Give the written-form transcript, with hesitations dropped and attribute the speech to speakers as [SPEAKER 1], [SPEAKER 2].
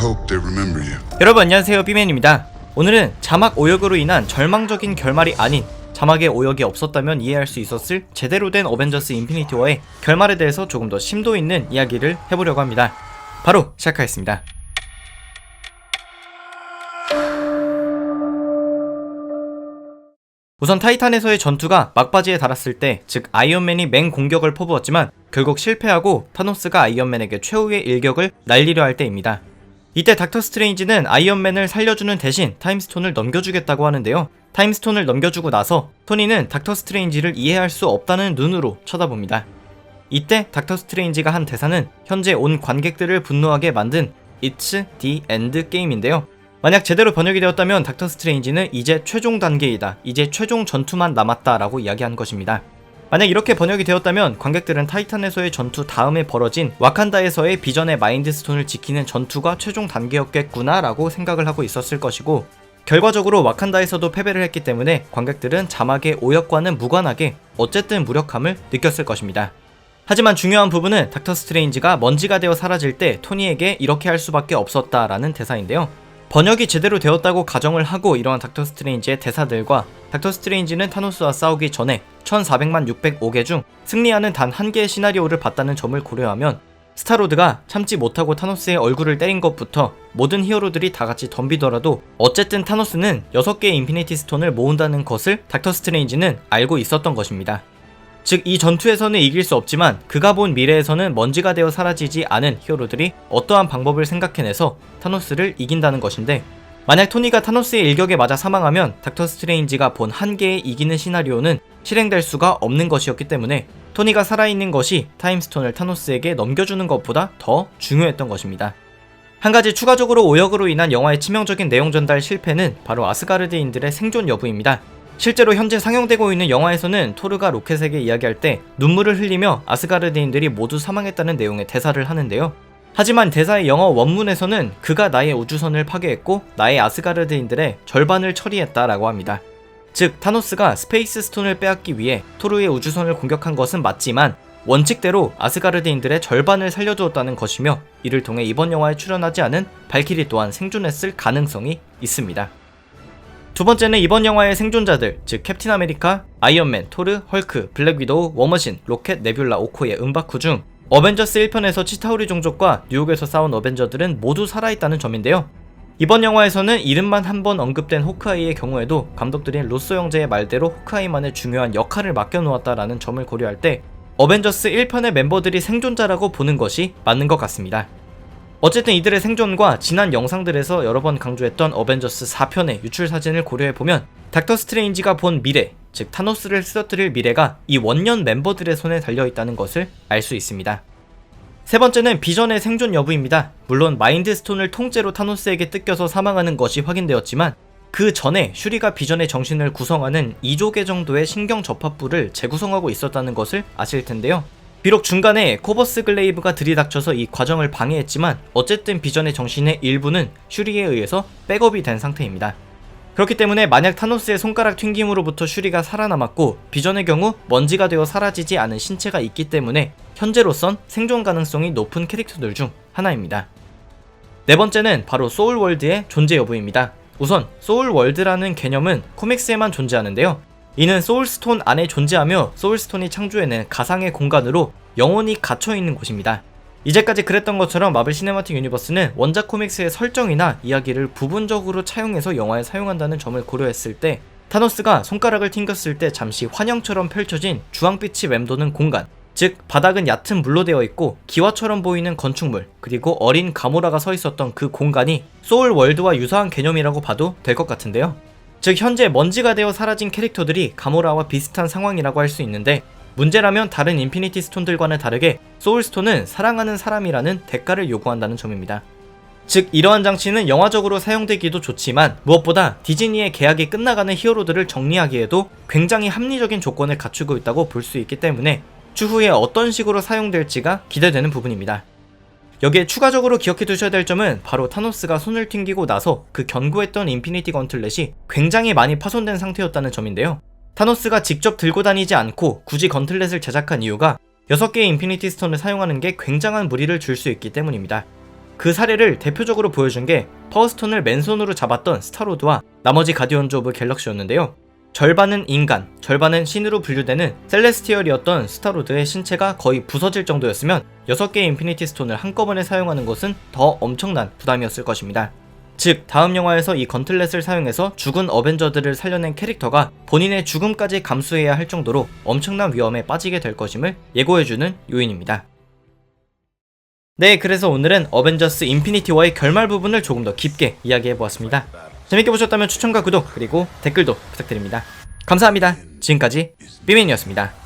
[SPEAKER 1] hope they remember you.
[SPEAKER 2] 여러분 안녕하세요, 삐맨입니다. 오늘은 자막 오역으로 인한 절망적인 결말이 아닌 자막에 오역이 없었다면 이해할 수 있었을 제대로 된 어벤져스 인피니티 워의 결말에 대해서 조금 더 심도 있는 이야기를 해보려고 합니다. 바로 시작하겠습니다. 우선 타이탄에서의 전투가 막바지에 달았을 때, 즉 아이언맨이 맹공격을 퍼부었지만 결국 실패하고 타노스가 아이언맨에게 최후의 일격을 날리려 할 때입니다. 이때 닥터 스트레인지는 아이언맨을 살려주는 대신 타임스톤을 넘겨주겠다고 하는데요. 타임스톤을 넘겨주고 나서 토니는 닥터 스트레인지를 이해할 수 없다는 눈으로 쳐다봅니다. 이때 닥터 스트레인지가 한 대사는 현재 온 관객들을 분노하게 만든 It's the end 게임인데요. 만약 제대로 번역이 되었다면 닥터 스트레인지는 이제 최종 단계이다, 이제 최종 전투만 남았다 라고 이야기한 것입니다. 만약 이렇게 번역이 되었다면 관객들은 타이탄에서의 전투 다음에 벌어진 와칸다에서의 비전의 마인드 스톤을 지키는 전투가 최종 단계였겠구나 라고 생각을 하고 있었을 것이고, 결과적으로 와칸다에서도 패배를 했기 때문에 관객들은 자막의 오역과는 무관하게 어쨌든 무력함을 느꼈을 것입니다. 하지만 중요한 부분은 닥터 스트레인지가 먼지가 되어 사라질 때 토니에게 이렇게 할 수밖에 없었다라는 대사인데요. 번역이 제대로 되었다고 가정을 하고 이러한 닥터 스트레인지의 대사들과 닥터 스트레인지는 타노스와 싸우기 전에 1400만 605개 중 승리하는 단 한 개의 시나리오를 봤다는 점을 고려하면 스타로드가 참지 못하고 타노스의 얼굴을 때린 것부터 모든 히어로들이 다같이 덤비더라도 어쨌든 타노스는 6개의 인피니티 스톤을 모은다는 것을 닥터 스트레인지는 알고 있었던 것입니다. 즉 이 전투에서는 이길 수 없지만 그가 본 미래에서는 먼지가 되어 사라지지 않은 히어로들이 어떠한 방법을 생각해내서 타노스를 이긴다는 것인데, 만약 토니가 타노스의 일격에 맞아 사망하면 닥터 스트레인지가 본 한 개의 이기는 시나리오는 실행될 수가 없는 것이었기 때문에 토니가 살아있는 것이 타임스톤을 타노스에게 넘겨주는 것보다 더 중요했던 것입니다. 한 가지 추가적으로 오역으로 인한 영화의 치명적인 내용 전달 실패는 바로 아스가르드인들의 생존 여부입니다. 실제로 현재 상영되고 있는 영화에서는 토르가 로켓에게 이야기할 때 눈물을 흘리며 아스가르드인들이 모두 사망했다는 내용의 대사를 하는데요. 하지만 대사의 영어 원문에서는 그가 나의 우주선을 파괴했고 나의 아스가르드인들의 절반을 처리했다라고 합니다. 즉 타노스가 스페이스 스톤을 빼앗기 위해 토르의 우주선을 공격한 것은 맞지만 원칙대로 아스가르드인들의 절반을 살려두었다는 것이며, 이를 통해 이번 영화에 출연하지 않은 발키리 또한 생존했을 가능성이 있습니다. 두 번째는 이번 영화의 생존자들, 즉 캡틴 아메리카, 아이언맨, 토르, 헐크, 블랙 위도우, 워머신, 로켓, 네뷸라, 오코의 음바쿠 중 어벤져스 1편에서 치타우리 종족과 뉴욕에서 싸운 어벤져들은 모두 살아있다는 점인데요. 이번 영화에서는 이름만 한 번 언급된 호크아이의 경우에도 감독들인 루소 형제의 말대로 호크아이만의 중요한 역할을 맡겨놓았다라는 점을 고려할 때 어벤져스 1편의 멤버들이 생존자라고 보는 것이 맞는 것 같습니다. 어쨌든 이들의 생존과 지난 영상들에서 여러 번 강조했던 어벤져스 4편의 유출 사진을 고려해보면 닥터 스트레인지가 본 미래, 즉 타노스를 쓰러뜨릴 미래가 이 원년 멤버들의 손에 달려있다는 것을 알 수 있습니다. 세 번째는 비전의 생존 여부입니다. 물론 마인드 스톤을 통째로 타노스에게 뜯겨서 사망하는 것이 확인되었지만 그 전에 슈리가 비전의 정신을 구성하는 2조 개 정도의 신경 접합부를 재구성하고 있었다는 것을 아실 텐데요. 비록 중간에 코버스 글레이브가 들이닥쳐서 이 과정을 방해했지만 어쨌든 비전의 정신의 일부는 슈리에 의해서 백업이 된 상태입니다. 그렇기 때문에 만약 타노스의 손가락 튕김으로부터 슈리가 살아남았고 비전의 경우 먼지가 되어 사라지지 않은 신체가 있기 때문에 현재로선 생존 가능성이 높은 캐릭터들 중 하나입니다. 네 번째는 바로 소울월드의 존재 여부입니다. 우선 소울월드라는 개념은 코믹스에만 존재하는데요. 이는 소울스톤 안에 존재하며 소울스톤이 창조해낸 가상의 공간으로 영원히 갇혀있는 곳입니다. 이제까지 그랬던 것처럼 마블 시네마틱 유니버스는 원작 코믹스의 설정이나 이야기를 부분적으로 차용해서 영화에 사용한다는 점을 고려했을 때 타노스가 손가락을 튕겼을 때 잠시 환영처럼 펼쳐진 주황빛이 맴도는 공간, 즉 바닥은 얕은 물로 되어 있고 기와처럼 보이는 건축물, 그리고 어린 가모라가 서 있었던 그 공간이 소울월드와 유사한 개념이라고 봐도 될 것 같은데요. 즉 현재 먼지가 되어 사라진 캐릭터들이 가모라와 비슷한 상황이라고 할 수 있는데, 문제라면 다른 인피니티 스톤들과는 다르게 소울스톤은 사랑하는 사람이라는 대가를 요구한다는 점입니다. 즉 이러한 장치는 영화적으로 사용되기도 좋지만 무엇보다 디즈니의 계약이 끝나가는 히어로들을 정리하기에도 굉장히 합리적인 조건을 갖추고 있다고 볼 수 있기 때문에 추후에 어떤 식으로 사용될지가 기대되는 부분입니다. 여기에 추가적으로 기억해 두셔야 될 점은 바로 타노스가 손을 튕기고 나서 그 견고했던 인피니티 건틀렛이 굉장히 많이 파손된 상태였다는 점인데요. 타노스가 직접 들고 다니지 않고 굳이 건틀렛을 제작한 이유가 6개의 인피니티 스톤을 사용하는 게 굉장한 무리를 줄 수 있기 때문입니다. 그 사례를 대표적으로 보여준 게 파워스톤을 맨손으로 잡았던 스타로드와 나머지 가디언즈 오브 갤럭시였는데요. 절반은 인간, 절반은 신으로 분류되는 셀레스티얼이었던 스타로드의 신체가 거의 부서질 정도였으면 6개의 인피니티 스톤을 한꺼번에 사용하는 것은 더 엄청난 부담이었을 것입니다. 즉, 다음 영화에서 이 건틀렛을 사용해서 죽은 어벤져들을 살려낸 캐릭터가 본인의 죽음까지 감수해야 할 정도로 엄청난 위험에 빠지게 될 것임을 예고해주는 요인입니다. 네, 그래서 오늘은 어벤져스 인피니티 워의 결말 부분을 조금 더 깊게 이야기해보았습니다. 재밌게 보셨다면 추천과 구독, 그리고 댓글도 부탁드립니다. 감사합니다. 지금까지 삐맨이었습니다.